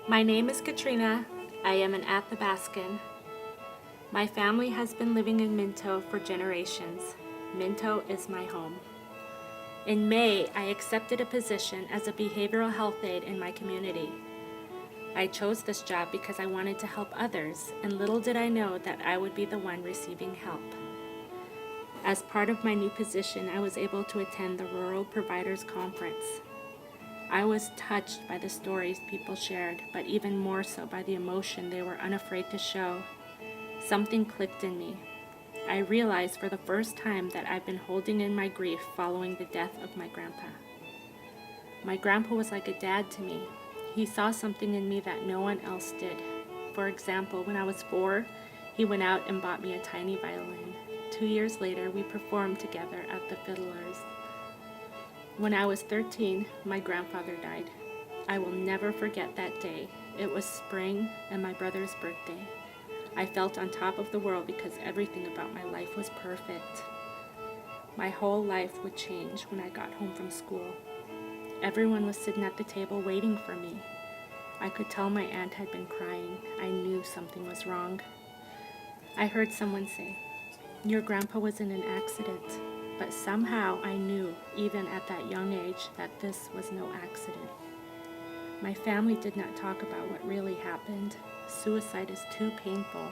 My name is Katrina. I am an Athabascan. My family has been living in Minto for generations. Minto is my home. In May, I accepted a position as a behavioral health aide in my community. I chose this job because I wanted to help others, and little did I know that I would be the one receiving help. As part of my new position, I was able to attend the Rural Providers Conference. I was touched by the stories people shared, but even more so by the emotion they were unafraid to show. Something clicked in me. I realized for the first time that I've been holding in my grief following the death of my grandpa. My grandpa was like a dad to me. He saw something in me that no one else did. For example, when I was 4, he went out and bought me a tiny violin. 2 years later, we performed together at the Fiddlers. When I was 13, my grandfather died. I will never forget that day. It was spring and my brother's birthday. I felt on top of the world because everything about my life was perfect. My whole life would change when I got home from school. Everyone was sitting at the table waiting for me. I could tell my aunt had been crying. I knew something was wrong. I heard someone say, "Your grandpa was in an accident." But somehow I knew, even at that young age, that this was no accident. My family did not talk about what really happened. Suicide is too painful.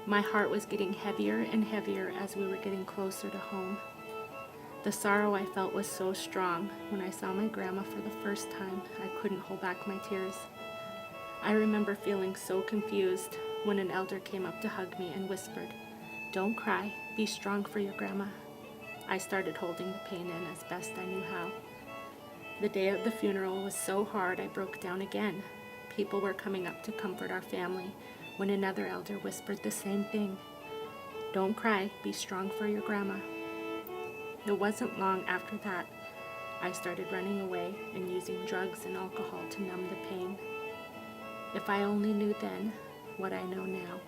My heart was getting heavier and heavier as we were getting closer to home. The sorrow I felt was so strong. When I saw my grandma for the first time, I couldn't hold back my tears. I remember feeling so confused when an elder came up to hug me and whispered, "Don't cry, be strong for your grandma." I started holding the pain in as best I knew how. The day of the funeral was so hard I broke down again. People were coming up to comfort our family when another elder whispered the same thing. "Don't cry, be strong for your grandma." It wasn't long after that I started running away and using drugs and alcohol to numb the pain. If I only knew then what I know now.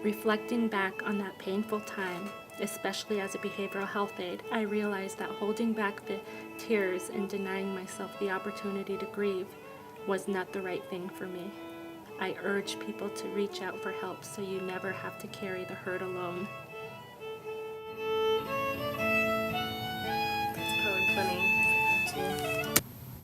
Reflecting back on that painful time, especially as a behavioral health aide, I realized that holding back the tears and denying myself the opportunity to grieve was not the right thing for me. I urge people to reach out for help so you never have to carry the hurt alone. It's probably funny too.